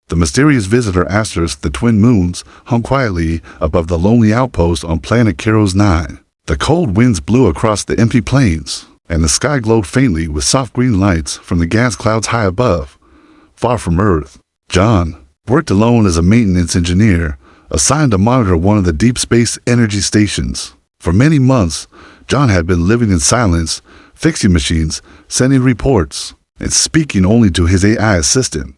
The mysterious visitor asked us the twin moons hung quietly above the lonely outpost on planet Keros 9. The cold winds blew across the empty plains, and the sky glowed faintly with soft green lights from the gas clouds high above, far from Earth. John worked alone as a maintenance engineer, assigned to monitor one of the deep space energy stations. For many months, John had been living in silence, fixing machines, sending reports, and speaking only to his AI assistant.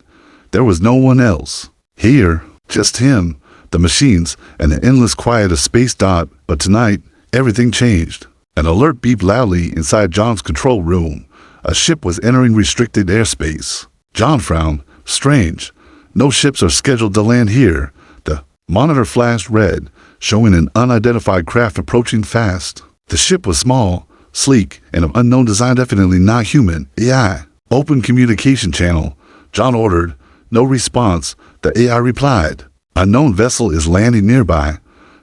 There was no one else. Here, just him, the machines, and the endless quiet of Space Dot. But tonight, everything changed. An alert beeped loudly inside John's control room. A ship was entering restricted airspace. John frowned. Strange. No ships are scheduled to land here. The monitor flashed red, showing an unidentified craft approaching fast. The ship was small, sleek, and of unknown design, definitely not human. AI. Open communication channel. John ordered. No response. The AI replied. Unknown vessel is landing nearby.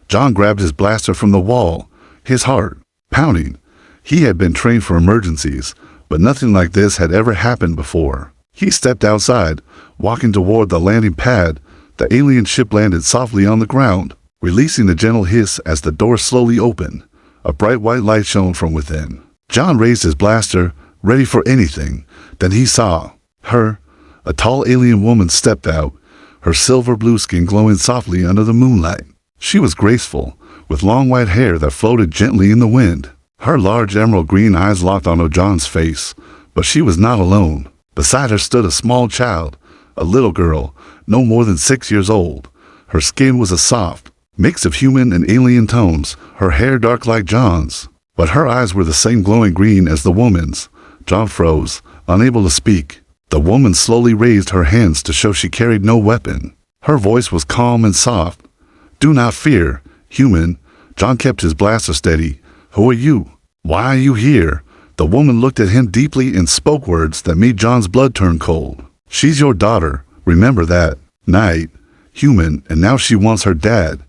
John grabbed his blaster from the wall, his heart pounding. He had been trained for emergencies, but nothing like this had ever happened before. He stepped outside, walking toward the landing pad. The alien ship landed softly on the ground, releasing a gentle hiss as the door slowly opened. A bright white light shone from within. John raised his blaster, ready for anything. Then he saw her. A tall alien woman stepped out, her silver blue skin glowing softly under the moonlight. She was graceful, with long white hair that floated gently in the wind. Her large emerald green eyes locked onto John's face, but she was not alone. Beside her stood a small child, a little girl, no more than 6 years old. Her skin was a soft mix of human and alien tones, her hair dark like John's, but her eyes were the same glowing green as the woman's. John froze, unable to speak. The woman slowly raised her hands to show she carried no weapon. Her voice was calm and soft. Do not fear, human. John kept his blaster steady. Who are you? Why are you here? The woman looked at him deeply and spoke words that made John's blood turn cold. She's your daughter. Remember that. Night. Human, and now she wants her dad.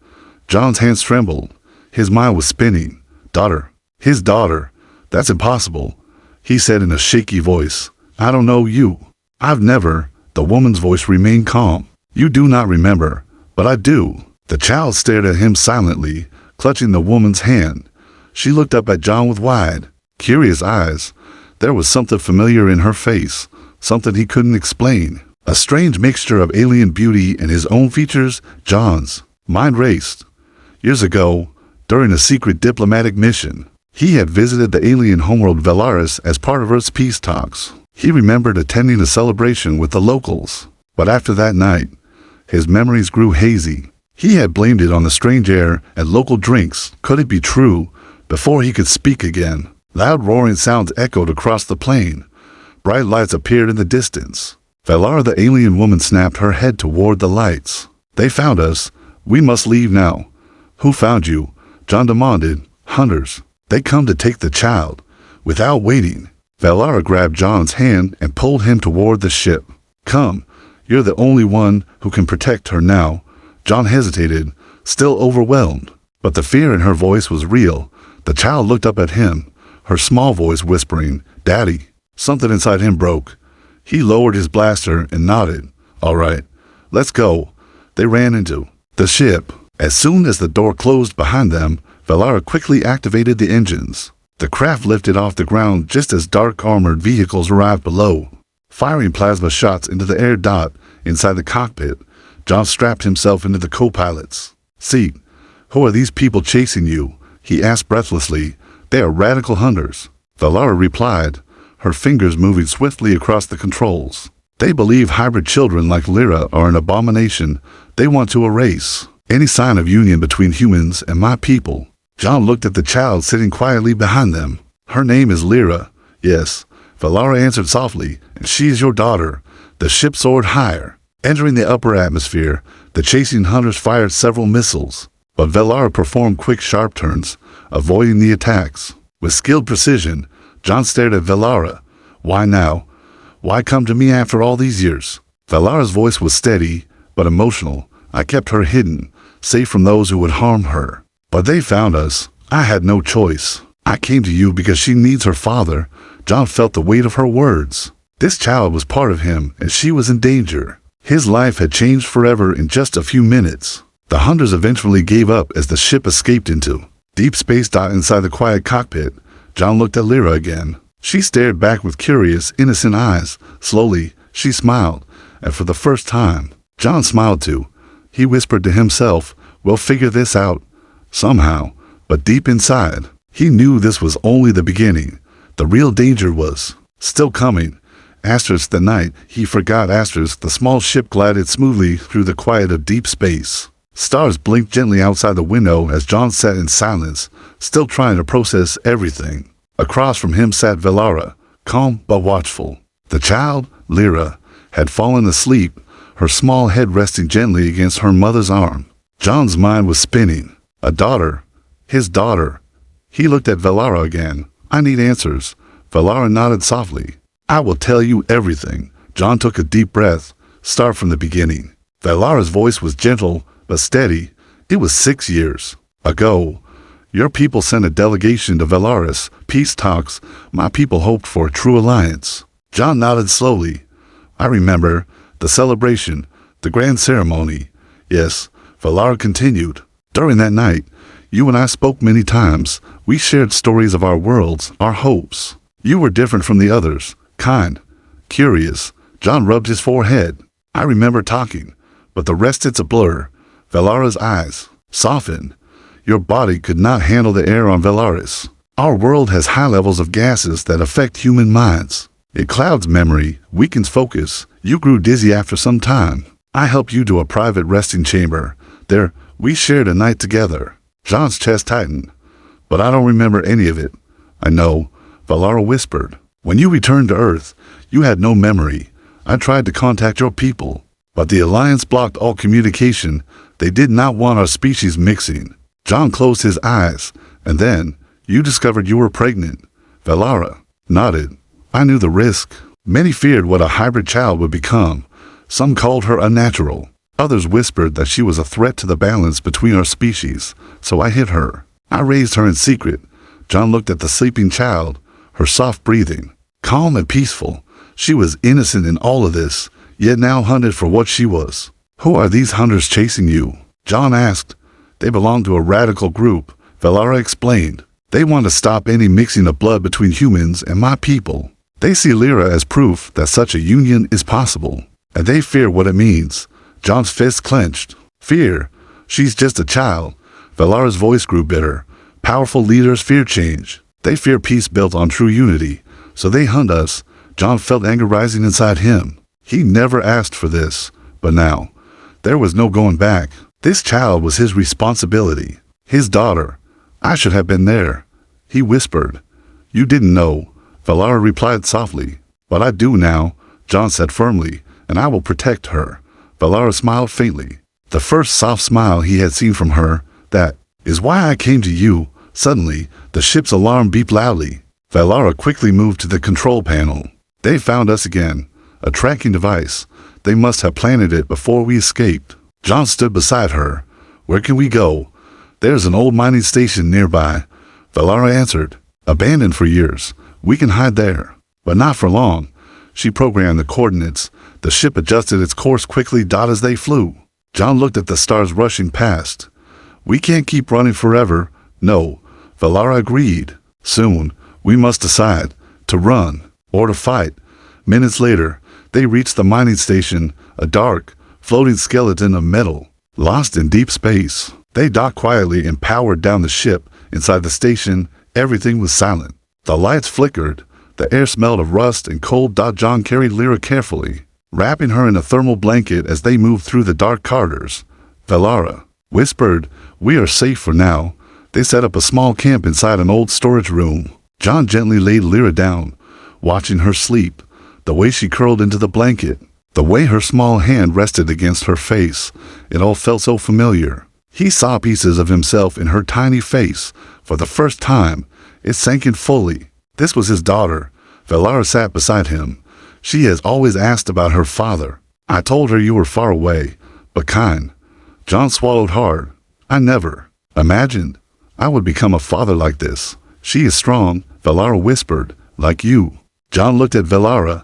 John's hands trembled. His mind was spinning. Daughter. His daughter. That's impossible, he said in a shaky voice. I don't know you. I've never. The woman's voice remained calm. You do not remember, but I do. The child stared at him silently, clutching the woman's hand. She looked up at John with wide, curious eyes. There was something familiar in her face, something he couldn't explain. A strange mixture of alien beauty and his own features. John's mind raced. Years ago, during a secret diplomatic mission, he had visited the alien homeworld Velaris as part of Earth's peace talks. He remembered attending a celebration with the locals, but after that night, his memories grew hazy. He had blamed it on the strange air and local drinks. Could it be true? Before he could speak again, loud roaring sounds echoed across the plain. Bright lights appeared in the distance. Valara, the alien woman, snapped her head toward the lights. They found us. We must leave now. Who found you? John demanded. Hunters. They come to take the child. Without waiting, Valara grabbed John's hand and pulled him toward the ship. Come, you're the only one who can protect her now. John hesitated, still overwhelmed, but the fear in her voice was real. The child looked up at him, her small voice whispering, Daddy. Something inside him broke. He lowered his blaster and nodded. All right, let's go. They ran into the ship. As soon as the door closed behind them, Valara quickly activated the engines. The craft lifted off the ground just as dark armored vehicles arrived below, firing plasma shots into the air. Inside the cockpit, John strapped himself into the co-pilot's seat. Who are these people chasing you? He asked breathlessly. They are radical hunters, Valara replied, her fingers moving swiftly across the controls. They believe hybrid children like Lyra are an abomination. They want to erase any sign of union between humans and my people. John looked at the child sitting quietly behind them. Her name is Lyra. Yes, Valara answered softly, and she is your daughter. The ship soared higher. Entering the upper atmosphere, the chasing hunters fired several missiles, but Valara performed quick sharp turns, avoiding the attacks. With skilled precision, John stared at Valara. Why now? Why come to me after all these years? Valara's voice was steady, but emotional. I kept her hidden, safe from those who would harm her. But they found us. I had no choice. I came to you because she needs her father. John felt the weight of her words. This child was part of him, and she was in danger. His life had changed forever in just a few minutes. The hunters eventually gave up as the ship escaped into deep space. Inside the quiet cockpit, John looked at Lyra again. She stared back with curious, innocent eyes. Slowly, she smiled, and for the first time, John smiled too. He whispered to himself, "We'll figure this out somehow." But deep inside, he knew this was only the beginning. The real danger was still coming. The night he forgot. The small ship glided smoothly through the quiet of deep space. Stars blinked gently outside the window as John sat in silence, still trying to process everything. Across from him sat Velara, calm but watchful. The child, Lyra, had fallen asleep, her small head resting gently against her mother's arm. John's mind was spinning. A daughter. His daughter. He looked at Velara again. "I need answers." Velara nodded softly. "I will tell you everything." John took a deep breath. "Start from the beginning." Velara's voice was gentle but steady. "It was 6 years ago. Your people sent a delegation to Velaris. Peace talks. My people hoped for a true alliance." John nodded slowly. "I remember. The celebration. The grand ceremony." "Yes," Velara continued. "During that night, you and I spoke many times. We shared stories of our worlds, our hopes. You were different from the others. Kind. Curious." John rubbed his forehead. "I remember talking, but the rest it's a blur." Velara's eyes softened. "Your body could not handle the air on Velaris. Our world has high levels of gases that affect human minds. It clouds memory, weakens focus. You grew dizzy after some time. I helped you to a private resting chamber. There, we shared a night together." John's chest tightened. "But I don't remember any of it." "I know," Velara whispered. "When you returned to Earth, you had no memory. I tried to contact your people, but the Alliance blocked all communication. They did not want our species mixing." John closed his eyes. "And then, you discovered you were pregnant." Velara nodded. "I knew the risk. Many feared what a hybrid child would become. Some called her unnatural. Others whispered that she was a threat to the balance between our species. So I hid her. I raised her in secret." John looked at the sleeping child, her soft breathing, calm and peaceful. She was innocent in all of this, yet now hunted for what she was. "Who are these hunters chasing you?" John asked. "They belong to a radical group," Velara explained. "They want to stop any mixing of blood between humans and my people. They see Lyra as proof that such a union is possible, and they fear what it means." John's fist clenched. "Fear? She's just a child." Velara's voice grew bitter. "Powerful leaders fear change. They fear peace built on true unity. So they hunt us." John felt anger rising inside him. He never asked for this, but now, there was no going back. This child was his responsibility. His daughter. "I should have been there," he whispered. "You didn't know," Velara replied softly. "But I do now," John said firmly, "and I will protect her." Velara smiled faintly. The first soft smile he had seen from her. "That is why I came to you." Suddenly, the ship's alarm beeped loudly. Velara quickly moved to the control panel. "They found us again. A tracking device. They must have planted it before we escaped." John stood beside her. "Where can we go?" "There's an old mining station nearby," Velara answered. "Abandoned for years. We can hide there, but not for long." She programmed the coordinates. The ship adjusted its course quickly. As they flew, John looked at the stars rushing past. "We can't keep running forever." "No," Velara agreed. "Soon, we must decide to run or to fight." Minutes later, they reached the mining station, a dark, floating skeleton of metal, lost in deep space. They docked quietly and powered down the ship. Inside the station, everything was silent. The lights flickered. The air smelled of rust and cold. John carried Lyra carefully, wrapping her in a thermal blanket as they moved through the dark corridors. Velara whispered, "We are safe for now." They set up a small camp inside an old storage room. John gently laid Lyra down, watching her sleep. The way she curled into the blanket, the way her small hand rested against her face, it all felt so familiar. He saw pieces of himself in her tiny face. For the first time, it sank in fully. This was his daughter. Velara sat beside him. She has always asked about her father. "I told her you were far away, but kind." John swallowed hard. "I never imagined I would become a father like this." "She is strong," Velara whispered, "like you." John looked at Velara.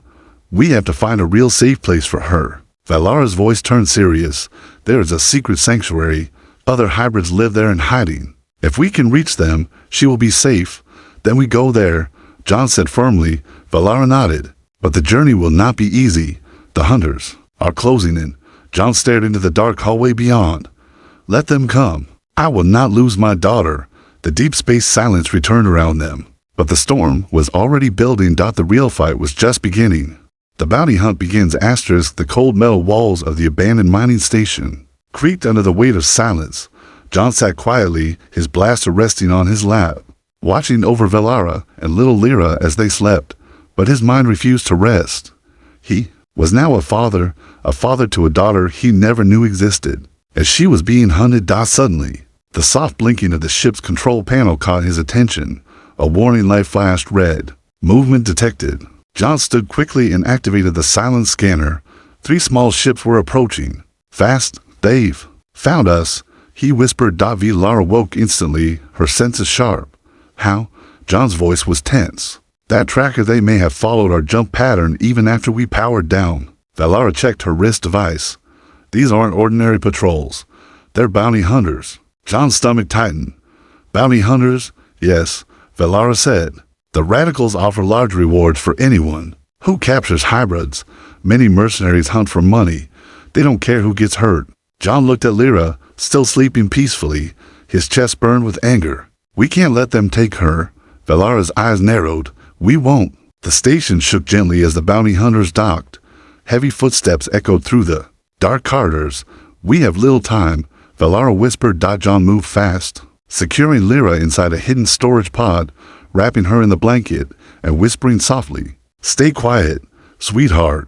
"We have to find a real safe place for her." Valara's voice turned serious. There is a secret sanctuary. Other hybrids live there in hiding. If we can reach them, she will be safe. Then we go there, John said firmly. Valara nodded. But the journey will not be easy. The hunters are closing in. John stared into the dark hallway beyond. Let them come. I will not lose my daughter. The deep space silence returned around them. But the storm was already building. The real fight was just beginning. The bounty hunt begins. The cold metal walls of the abandoned mining station creaked under the weight of silence. John sat quietly, his blaster resting on his lap, watching over Valara and little Lyra as they slept. But his mind refused to rest. He was now a father to a daughter he never knew existed. As she was being hunted, suddenly, the soft blinking of the ship's control panel caught his attention. A warning light flashed red. Movement detected. John stood quickly and activated the silent scanner. 3 small ships were approaching. Fast. They've found us, he whispered. Valara woke instantly, her senses sharp. How? John's voice was tense. That tracker, they may have followed our jump pattern even after we powered down. Valara checked her wrist device. These aren't ordinary patrols. They're bounty hunters. John's stomach tightened. Bounty hunters? Yes, Valara said. The radicals offer large rewards for anyone who captures hybrids. Many mercenaries hunt for money. They don't care who gets hurt. John looked at Lyra, still sleeping peacefully. His chest burned with anger. We can't let them take her. Valara's eyes narrowed. We won't. The station shook gently as the bounty hunters docked. Heavy footsteps echoed through the dark corridors. We have little time, Valara whispered. John moved fast, securing Lyra inside a hidden storage pod, wrapping her in the blanket and whispering softly, Stay quiet, sweetheart.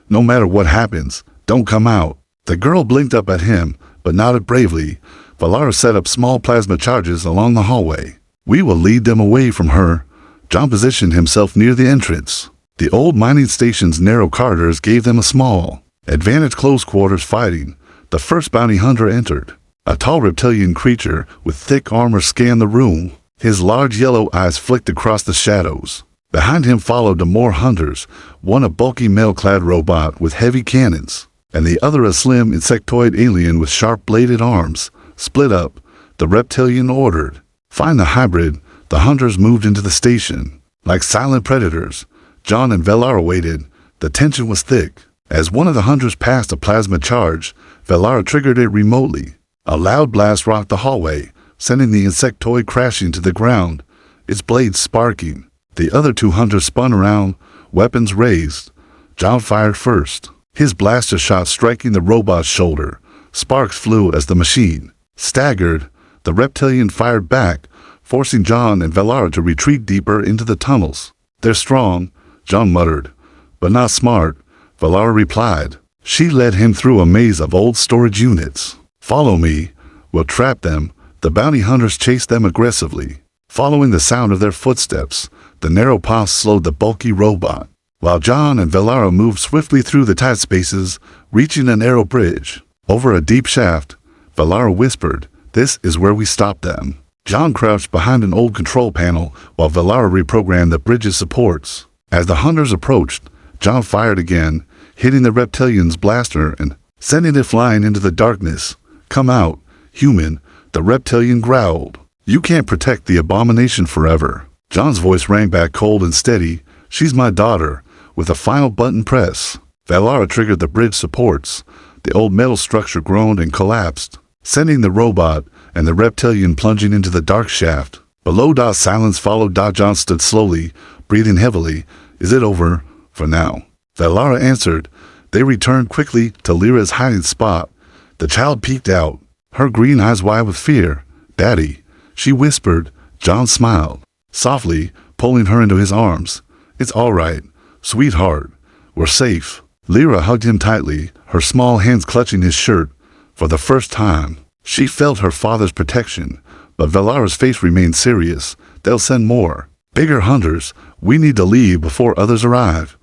No matter what happens, don't come out. The girl blinked up at him, but nodded bravely. Valara set up small plasma charges along the hallway. We will lead them away from her. John positioned himself near the entrance. The old mining station's narrow corridors gave them a small advantage. Close quarters fighting. The first bounty hunter entered. A tall reptilian creature with thick armor scanned the room. His large yellow eyes flicked across the shadows. Behind him followed the more hunters, one a bulky mail-clad robot with heavy cannons, and the other a slim insectoid alien with sharp-bladed arms. Split up, the reptilian ordered. Find the hybrid. The hunters moved into the station. Like silent predators, John and Valara waited. The tension was thick. As one of the hunters passed a plasma charge, Valara triggered it remotely. A loud blast rocked the hallway, sending the insectoid crashing to the ground, its blades sparking. The other 2 hunters spun around, weapons raised. John fired first, his blaster shot striking the robot's shoulder. Sparks flew as the machine staggered. The reptilian fired back, forcing John and Valara to retreat deeper into the tunnels. They're strong, John muttered, but not smart, Valara replied. She led him through a maze of old storage units. Follow me. We'll trap them. The bounty hunters chased them aggressively. Following the sound of their footsteps, the narrow path slowed the bulky robot, while John and Valara moved swiftly through the tight spaces, reaching a narrow bridge. Over a deep shaft, Valara whispered, This is where we stop them. John crouched behind an old control panel while Valara reprogrammed the bridge's supports. As the hunters approached, John fired again, hitting the reptilian's blaster and sending it flying into the darkness. Come out, human, the reptilian growled. You can't protect the abomination forever. John's voice rang back cold and steady. She's my daughter. With a final button press, Valara triggered the bridge supports. The old metal structure groaned and collapsed, sending the robot and the reptilian plunging into the dark shaft. Below, silence followed. John stood slowly, breathing heavily. Is it over? For now, Valara answered. They returned quickly to Lyra's hiding spot. The child peeked out, her green eyes wide with fear. Daddy, she whispered. John smiled softly, pulling her into his arms. It's all right, sweetheart. We're safe. Lyra hugged him tightly, her small hands clutching his shirt. For the first time, she felt her father's protection, but Valara's face remained serious. They'll send more, bigger hunters. We need to leave before others arrive.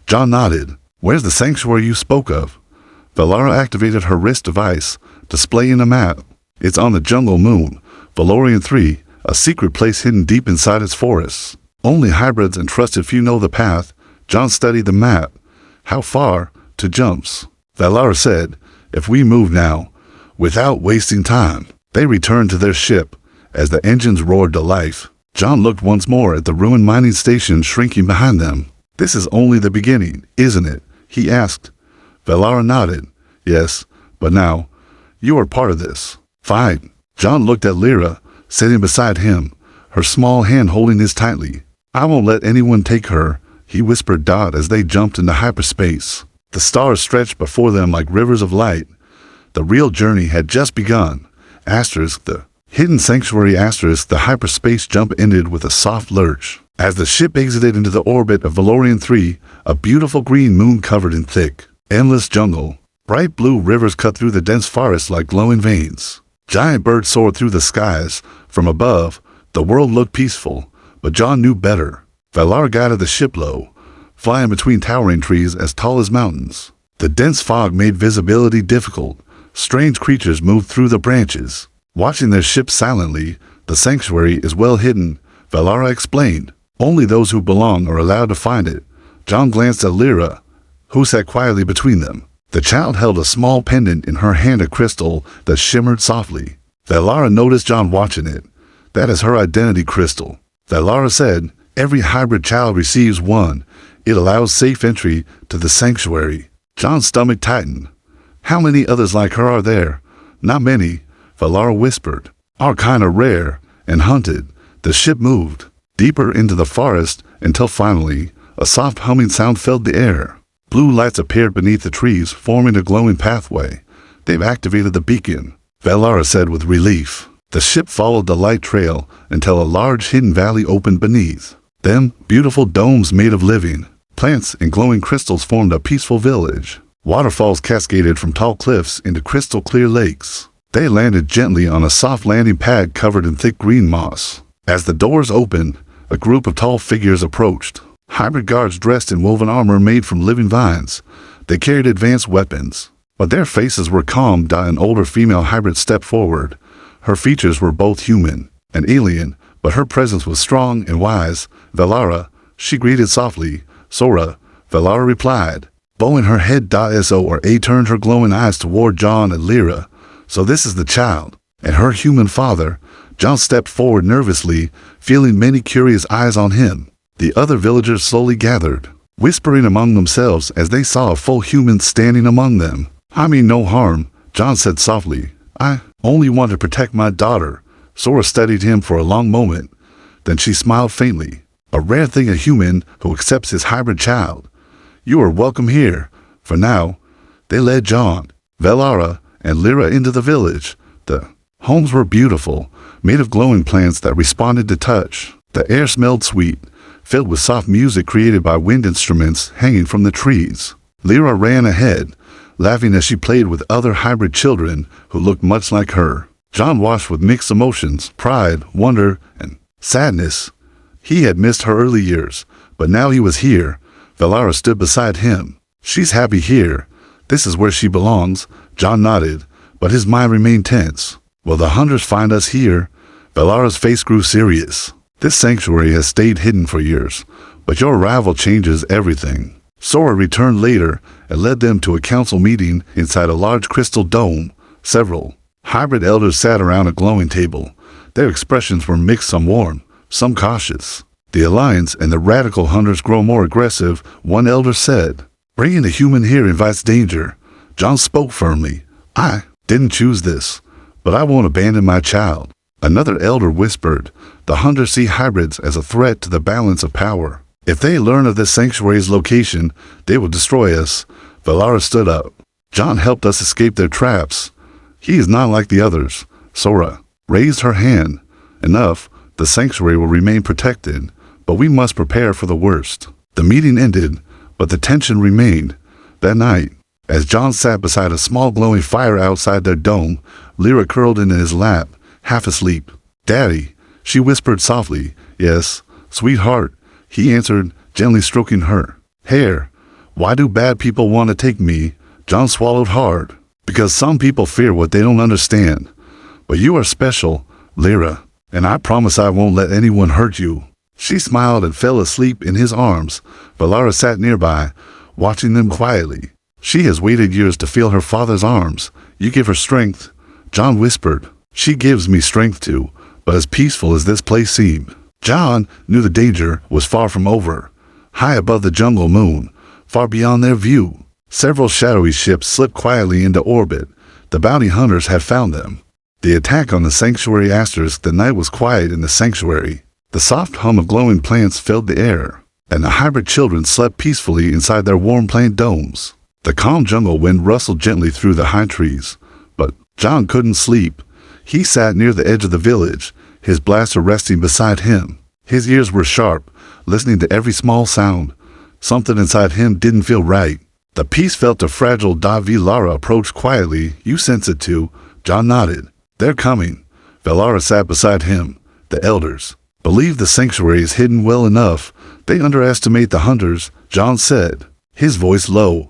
John nodded. Where's the sanctuary you spoke of? Valara activated her wrist device, displaying a map. It's on the jungle moon, Valorian 3, a secret place hidden deep inside its forests. Only hybrids and trusted few know the path. John studied the map. How far? To jumps. Valara said, "If we move now, without wasting time." They returned to their ship. As the engines roared to life, John looked once more at the ruined mining station shrinking behind them. "This is only the beginning, isn't it?" he asked. Valara nodded. "Yes, but now, you are part of this." "Fine." John looked at Lyra, sitting beside him, her small hand holding his tightly. "I won't let anyone take her," he whispered as they jumped into hyperspace. The stars stretched before them like rivers of light. The real journey had just begun. The hidden sanctuary. The hyperspace jump ended with a soft lurch. As the ship exited into the orbit of Valorian 3, a beautiful green moon covered in thick, endless jungle. Bright blue rivers cut through the dense forest like glowing veins. Giant birds soared through the skies. From above, the world looked peaceful, but John knew better. Valara guided the ship low, flying between towering trees as tall as mountains. The dense fog made visibility difficult. Strange creatures moved through the branches. Watching their ship silently, "The sanctuary is well hidden," Valara explained. "Only those who belong are allowed to find it." John glanced at Lyra, who sat quietly between them. The child held a small pendant in her hand, a crystal that shimmered softly. Valara noticed John watching it. "That is her identity crystal," Valara said. "Every hybrid child receives one. It allows safe entry to the sanctuary." John's stomach tightened. "How many others like her are there?" "Not many," Valara whispered. "Our kind are rare and hunted." The ship moved deeper into the forest until finally a soft humming sound filled the air. Blue lights appeared beneath the trees, forming a glowing pathway. "They've activated the beacon," Valara said with relief. The ship followed the light trail until a large hidden valley opened beneath them. Beautiful domes made of living plants and glowing crystals formed a peaceful village. Waterfalls cascaded from tall cliffs into crystal-clear lakes. They landed gently on a soft landing pad covered in thick green moss. As the doors opened, a group of tall figures approached. Hybrid guards dressed in woven armor made from living vines. They carried advanced weapons, but their faces were calm. An older female hybrid stepped forward. Her features were both human and alien, but her presence was strong and wise. "Valara," she greeted softly. "Sora," Valara replied, bowing her head. Sora turned her glowing eyes toward John and Lyra. "So this is the child, and her human father." John stepped forward nervously, feeling many curious eyes on him. The other villagers slowly gathered, whispering among themselves as they saw a full human standing among them. "I mean no harm," John said softly. "I only want to protect my daughter." Sora studied him for a long moment. Then she smiled faintly. "A rare thing, a human who accepts his hybrid child. You are welcome here." For now, they led John, Valara, and Lyra into the village. The homes were beautiful, made of glowing plants that responded to touch. The air smelled sweet, filled with soft music created by wind instruments hanging from the trees. Lyra ran ahead, laughing as she played with other hybrid children who looked much like her. John watched with mixed emotions, pride, wonder, and sadness. He had missed her early years, but now he was here. Valara stood beside him. "She's happy here. This is where she belongs." John nodded, but his mind remained tense. "Will the hunters find us here?" Valara's face grew serious. "This sanctuary has stayed hidden for years, but your arrival changes everything." Sora returned later and led them to a council meeting inside a large crystal dome. Several hybrid elders sat around a glowing table. Their expressions were mixed, some warm, some cautious. "The Alliance and the radical hunters grow more aggressive," one elder said. "Bringing a human here invites danger." John spoke firmly. "I didn't choose this, but I won't abandon my child." Another elder whispered, "The hunters see hybrids as a threat to the balance of power. If they learn of this sanctuary's location, they will destroy us." Valara stood up. "John helped us escape their traps. He is not like the others." Sora raised her hand. "Enough. The sanctuary will remain protected, but we must prepare for the worst." The meeting ended, but the tension remained. That night, as John sat beside a small glowing fire outside their dome, Lyra curled into his lap, half asleep. "Daddy," she whispered softly. "Yes, sweetheart," he answered, gently stroking her hair. "Why do bad people want to take me?" John swallowed hard. "Because some people fear what they don't understand. But you are special, Lyra, and I promise I won't let anyone hurt you." She smiled and fell asleep in his arms. Valara sat nearby, watching them quietly. She has waited years to feel her father's arms. You give her strength, John whispered. She gives me strength too, but as peaceful as this place seemed. John knew the danger was far from over. High above the jungle moon, far beyond their view, several shadowy ships slipped quietly into orbit. The bounty hunters had found them. The attack on the sanctuary asterisk. The night was quiet in the sanctuary. The soft hum of glowing plants filled the air, and the hybrid children slept peacefully inside their warm plant domes. The calm jungle wind rustled gently through the high trees, but John couldn't sleep. He sat near the edge of the village, his blaster resting beside him. His ears were sharp, listening to every small sound. Something inside him didn't feel right. The peace felt a fragile Velara approach quietly. You sense it too. John nodded. They're coming. Velara sat beside him. The elders believe the sanctuary is hidden well enough. They underestimate the hunters, John said, his voice low.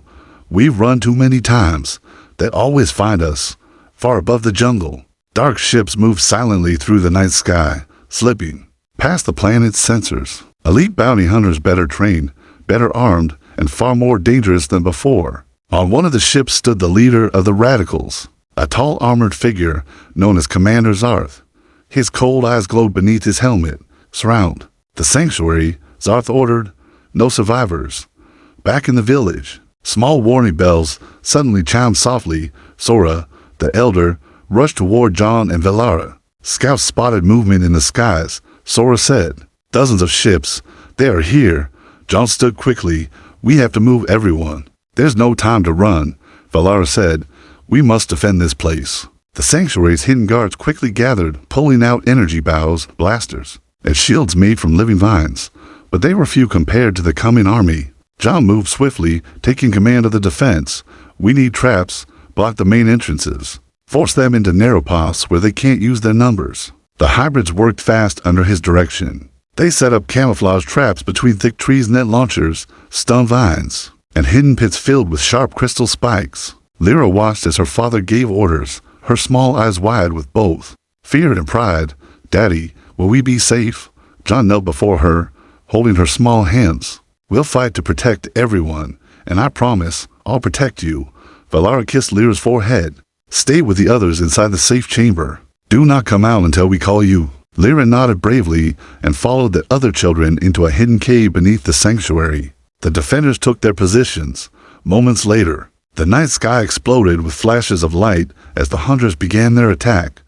We've run too many times. They always find us. Far above the jungle, dark ships moved silently through the night sky, slipping past the planet's sensors. Elite bounty hunters, better trained, better armed, and far more dangerous than before. On one of the ships stood the leader of the radicals, a tall armored figure known as Commander Zarth. His cold eyes glowed beneath his helmet. Surround the sanctuary, Zarth ordered. No survivors. Back in the village, small warning bells suddenly chimed softly. Sora, the elder, rushed toward John and Velara. Scouts spotted movement in the skies, Sora said. Dozens of ships. They are here. John stood quickly. We have to move everyone. There's no time to run, Velara said. We must defend this place. The sanctuary's hidden guards quickly gathered, pulling out energy bows, blasters, and shields made from living vines. But they were few compared to the coming army. John moved swiftly, taking command of the defense. We need traps. Block the main entrances. Force them into narrow paths where they can't use their numbers. The hybrids worked fast under his direction. They set up camouflage traps between thick trees, net launchers, stun vines, and hidden pits filled with sharp crystal spikes. Lyra watched as her father gave orders, her small eyes wide with both fear and pride. Daddy, will we be safe? John knelt before her, holding her small hands. We'll fight to protect everyone, and I promise I'll protect you. Velara kissed Lyra's forehead. Stay with the others inside the safe chamber. Do not come out until we call you. Lyra nodded bravely and followed the other children into a hidden cave beneath the sanctuary. The defenders took their positions. Moments later, the night sky exploded with flashes of light as the hunters began their attack.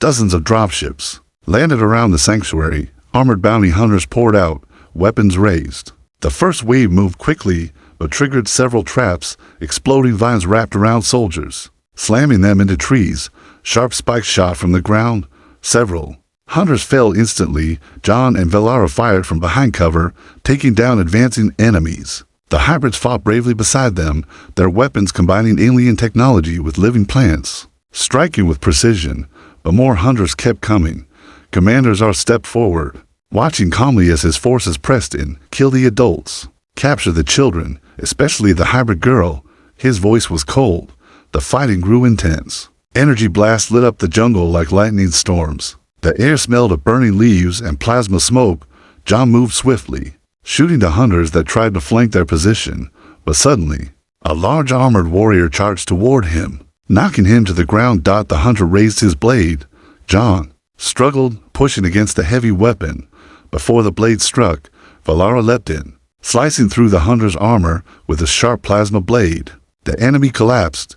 Dozens of dropships landed around the sanctuary. Armored bounty hunters poured out, weapons raised. The first wave moved quickly, but triggered several traps. Exploding vines wrapped around soldiers, slamming them into trees. Sharp spikes shot from the ground. Several hunters fell instantly. John and Velara fired from behind cover, taking down advancing enemies. The hybrids fought bravely beside them, their weapons combining alien technology with living plants, striking with precision. But more hunters kept coming. Commander Zarth stepped forward, watching calmly as his forces pressed in. Kill the adults. Capture the children, especially the hybrid girl. His voice was cold. The fighting grew intense. Energy blasts lit up the jungle like lightning storms. The air smelled of burning leaves and plasma smoke. John moved swiftly, shooting the hunters that tried to flank their position. But suddenly, a large armored warrior charged toward him, knocking him to the ground. The hunter raised his blade. John struggled, pushing against the heavy weapon. Before the blade struck, Velara leapt in, slicing through the hunter's armor with a sharp plasma blade. The enemy collapsed.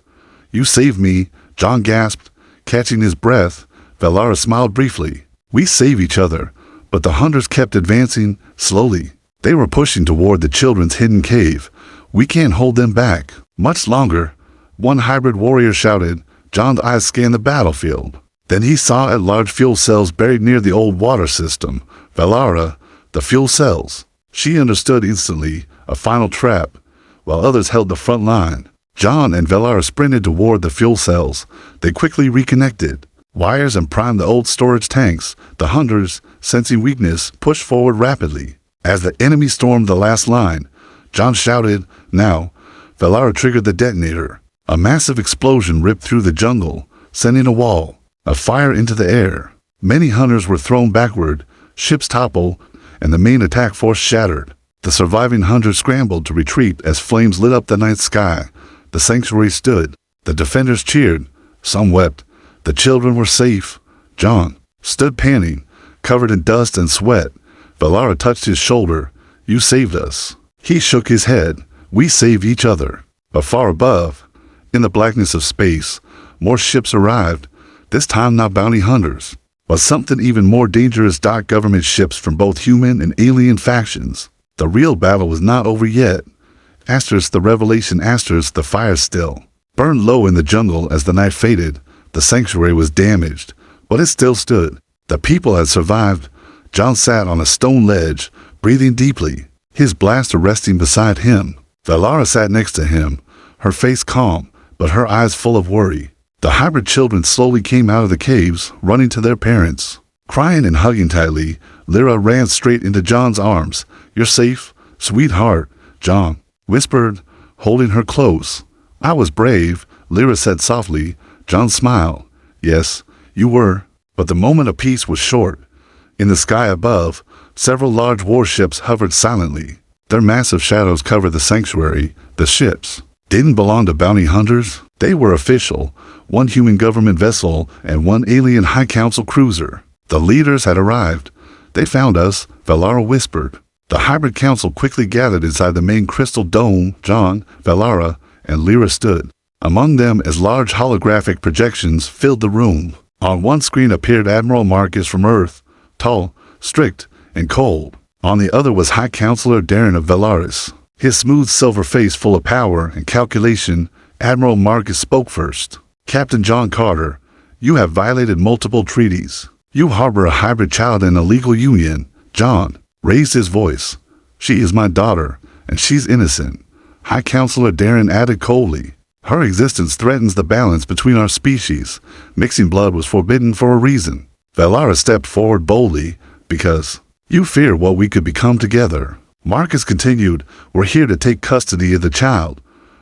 You saved me, John gasped, catching his breath. Velara smiled briefly. We save each other. But the hunters kept advancing, slowly. They were pushing toward the children's hidden cave. We can't hold them back much longer, one hybrid warrior shouted. John's eyes scanned the battlefield. Then he saw large fuel cells buried near the old water system. Velara, the fuel cells. She understood instantly, a final trap, while others held the front line. John and Velara sprinted toward the fuel cells. They quickly reconnected wires and primed the old storage tanks. The hunters, sensing weakness, pushed forward rapidly. As the enemy stormed the last line, John shouted, now. Velara triggered the detonator. A massive explosion ripped through the jungle, sending a wall of fire into the air. Many hunters were thrown backward, ships toppled, and the main attack force shattered. The surviving hunters scrambled to retreat as flames lit up the night sky. the sanctuary stood. The defenders cheered. Some wept. The children were safe. John stood panting, covered in dust and sweat. Valara touched his shoulder. You saved us. He shook his head. We saved each other. But far above, in the blackness of space, more ships arrived, this time not bounty hunters, but something even more dangerous. Government ships from both human and alien factions. The real battle was not over yet. The revelation. The fire still burned low in the jungle as the night faded. The sanctuary was damaged, but it still stood. The people had survived. John sat on a stone ledge, breathing deeply, his blaster resting beside him. Valara sat next to him, her face calm, but her eyes full of worry. The hybrid children slowly came out of the caves, running to their parents. Crying and hugging tightly, Lyra ran straight into John's arms. You're safe, sweetheart, John whispered, holding her close. I was brave, Lyra said softly. John smiled. Yes, you were. But the moment of peace was short. In the sky above, several large warships hovered silently. Their massive shadows covered the sanctuary. The ships didn't belong to bounty hunters. They were official, one human government vessel and one alien High Council cruiser. The leaders had arrived. They found us, Valara whispered. The hybrid council quickly gathered inside the main crystal dome. John, Valara, and Lyra stood among them as large holographic projections filled the room. On one screen appeared Admiral Marcus from Earth, tall, strict, and cold. On the other was High Counselor Darren of Valaris, his smooth silver face full of power and calculation. Admiral Marcus spoke first. Captain John Carter, you have violated multiple treaties. You harbor a hybrid child in a legal union. John raised his voice. She is my daughter, and she's innocent. High Counselor Darren added coldly. Her existence threatens the balance between our species. Mixing blood was forbidden for a reason. Valara stepped forward boldly, because you fear what we could become together. Marcus continued, we're here to take custody of the child,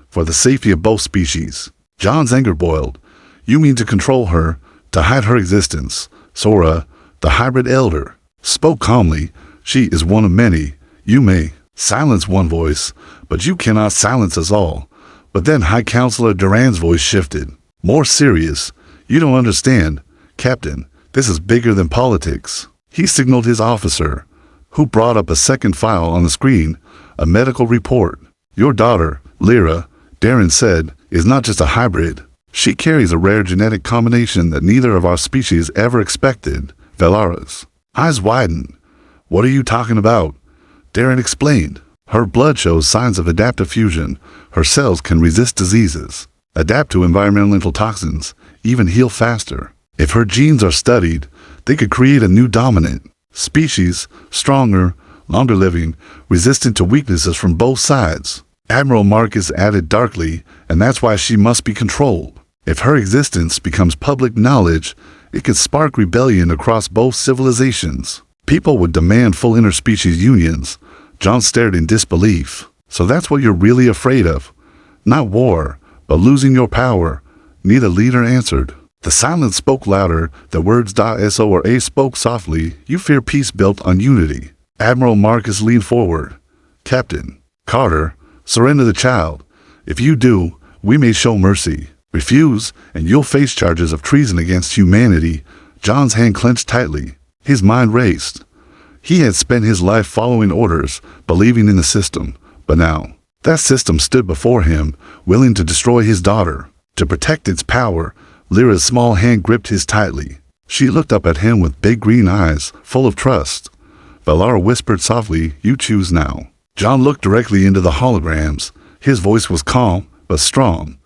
for the safety of both species. John's anger boiled. You mean to control her, to hide her existence. Sora, the hybrid elder, spoke calmly. She is one of many. You may silence one voice, but you cannot silence us all. But then High Counselor Duran's voice shifted, more serious. You don't understand, Captain. This is bigger than politics. He signaled his officer, who brought up a second file on the screen, a medical report. Your daughter, Lyra, Darren said, is not just a hybrid. She carries a rare genetic combination that neither of our species ever expected. Valara's eyes widened. What are you talking about? Darren explained. Her blood shows signs of adaptive fusion. Her cells can resist diseases, adapt to environmental toxins, even heal faster. If her genes are studied, they could create a new dominant species, stronger, longer living, resistant to weaknesses from both sides. Admiral Marcus added darkly, and that's why she must be controlled. If her existence becomes public knowledge, it could spark rebellion across both civilizations. People would demand full interspecies unions. John stared in disbelief. So that's what you're really afraid of? Not war, but losing your power. Neither leader answered. The silence spoke louder. The words "so" or "a" spoke softly. You fear peace built on unity. Admiral Marcus leaned forward. Captain Carter, surrender the child. If you do, we may show mercy. Refuse, and you'll face charges of treason against humanity. John's hand clenched tightly. His mind raced. He had spent his life following orders, believing in the system. But now, that system stood before him, willing to destroy his daughter. To protect its power, Lyra's small hand gripped his tightly. She looked up at him with big green eyes, full of trust. Valara whispered softly, you choose now. John looked directly into the holograms. His voice was calm, but strong.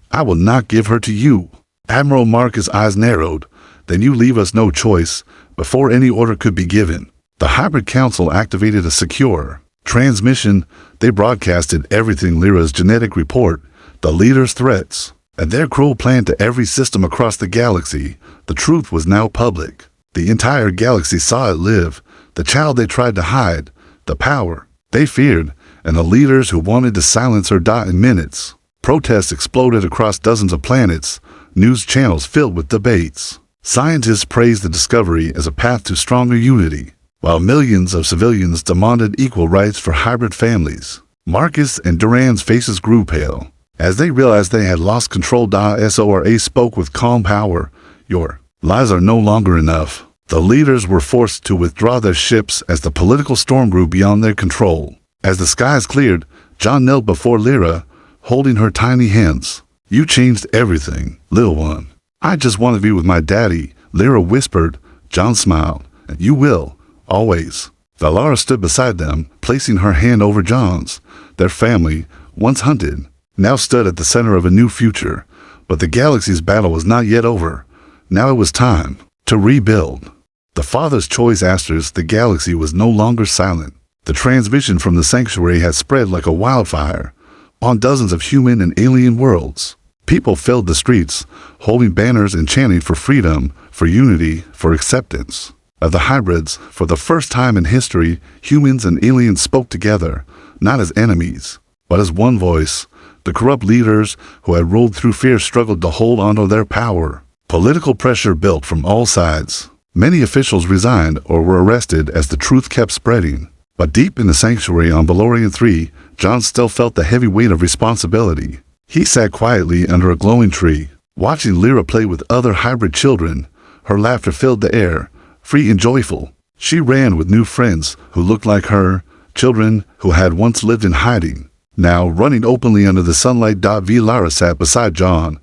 I will not give her to you. Admiral Marcus' eyes narrowed. Then you leave us no choice. Before any order could be given, the Hybrid Council activated a secure transmission. They broadcasted everything: Lyra's genetic report, the leader's threats, and their cruel plan to every system across the galaxy. The truth was now public. The entire galaxy saw it live. The child they tried to hide, the power they feared, and the leaders who wanted to silence her died in minutes. Protests exploded across dozens of planets, news channels filled with debates. Scientists praised the discovery as a path to stronger unity, while millions of civilians demanded equal rights for hybrid families. Marcus and Duran's faces grew pale. As they realized they had lost control, SORA spoke with calm power. Your lies are no longer enough. The leaders were forced to withdraw their ships as the political storm grew beyond their control. As the skies cleared, John knelt before Lyra, holding her tiny hands. You changed everything, little one. I just want to be with my daddy, Lyra whispered. John smiled. And you will, always. Valara stood beside them, placing her hand over John's. Their family, once hunted, now stood at the center of a new future. But the galaxy's battle was not yet over. Now it was time to rebuild. The Father's choice asters, the galaxy was no longer silent. The transmission from the sanctuary had spread like a wildfire on dozens of human and alien worlds. People filled the streets, holding banners and chanting for freedom, for unity, for acceptance. Of the hybrids, for the first time in history, humans and aliens spoke together, not as enemies, but as one voice. The corrupt leaders who had ruled through fear struggled to hold onto their power. Political pressure built from all sides. Many officials resigned or were arrested as the truth kept spreading. But deep in the sanctuary on Valorian 3, John still felt the heavy weight of responsibility. He sat quietly under a glowing tree, watching Lyra play with other hybrid children. Her laughter filled the air, free and joyful. She ran with new friends who looked like her, children who had once lived in hiding, now running openly under the sunlight. Valara sat beside John,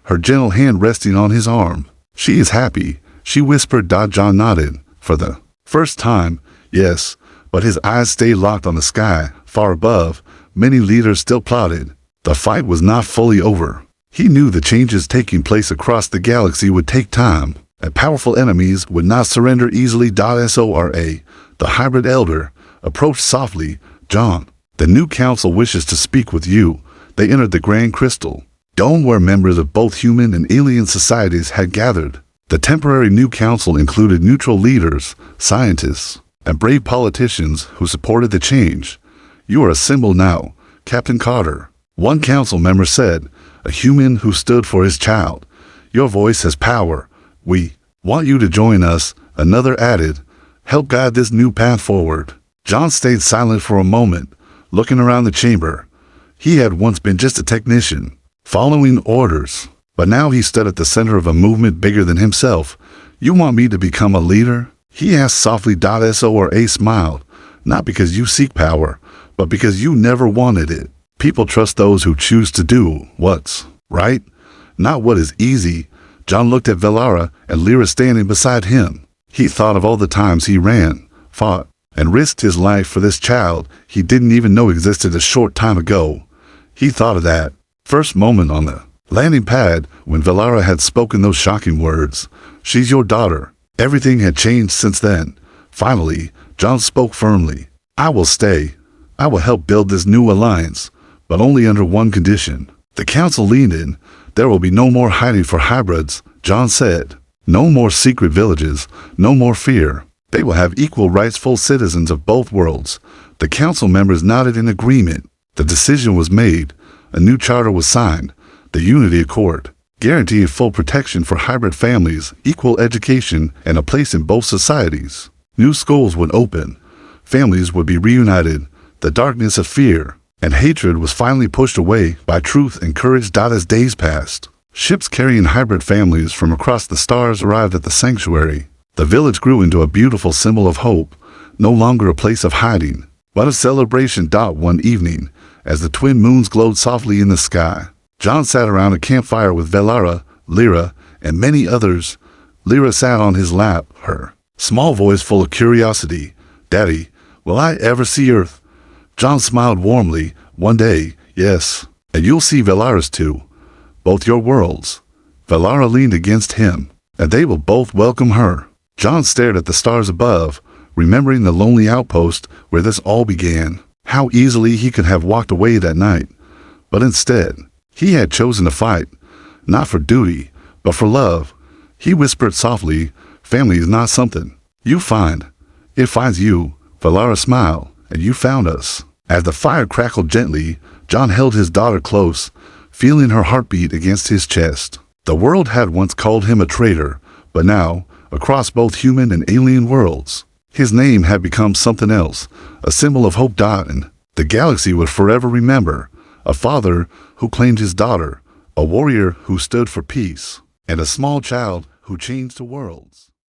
her gentle hand resting on his arm. She is happy, she whispered. John nodded. For the first time, yes, but his eyes stayed locked on the sky. Far above, many leaders still plotted. The fight was not fully over. He knew the changes taking place across the galaxy would take time, and powerful enemies would not surrender easily. SORA, the hybrid elder, approached softly. John, the new council wishes to speak with you. They entered the Grand Crystal Dome where members of both human and alien societies had gathered. The temporary new council included neutral leaders, scientists, and brave politicians who supported the change. You are a symbol now, Captain Carter, one council member said, a human who stood for his child. Your voice has power. We want you to join us, another added. Help guide this new path forward. John stayed silent for a moment, looking around the chamber. He had once been just a technician, following orders, but now he stood at the center of a movement bigger than himself. You want me to become a leader? He asked softly. SORA smiled. Not because you seek power, but because you never wanted it. People trust those who choose to do what's right, not what is easy. John looked at Valara and Lyra standing beside him. He thought of all the times he ran, fought, and risked his life for this child he didn't even know existed a short time ago. He thought of that first moment on the landing pad when Valara had spoken those shocking words. She's your daughter. Everything had changed since then. Finally, John spoke firmly. I will stay. I will help build this new alliance, but only under one condition. The council leaned in. There will be no more hiding for hybrids, John said. No more secret villages, no more fear. They will have equal rights, full citizens of both worlds. The council members nodded in agreement. The decision was made. A new charter was signed, the Unity Accord, guaranteeing full protection for hybrid families, equal education, and a place in both societies. New schools would open. Families would be reunited. The darkness of fear and hatred was finally pushed away by truth and courage. As days passed, ships carrying hybrid families from across the stars arrived at the sanctuary. The village grew into a beautiful symbol of hope, no longer a place of hiding, but a celebration. One evening, as the twin moons glowed softly in the sky, John sat around a campfire with Valara, Lyra, and many others. Lyra sat on his lap, her small voice full of curiosity. Daddy, will I ever see Earth? John smiled warmly. One day, yes, and you'll see Valara's too. Both your worlds. Valara leaned against him, and they will both welcome her. John stared at the stars above, remembering the lonely outpost where this all began. How easily he could have walked away that night. But instead, he had chosen to fight, not for duty, but for love. He whispered softly, family is not something you find. It finds you. Valara smiled, and you found us. As the fire crackled gently, John held his daughter close, feeling her heartbeat against his chest. The world had once called him a traitor, but now, across both human and alien worlds, his name had become something else, a symbol of hope. And the galaxy would forever remember a father who claimed his daughter, a warrior who stood for peace, and a small child who changed the worlds.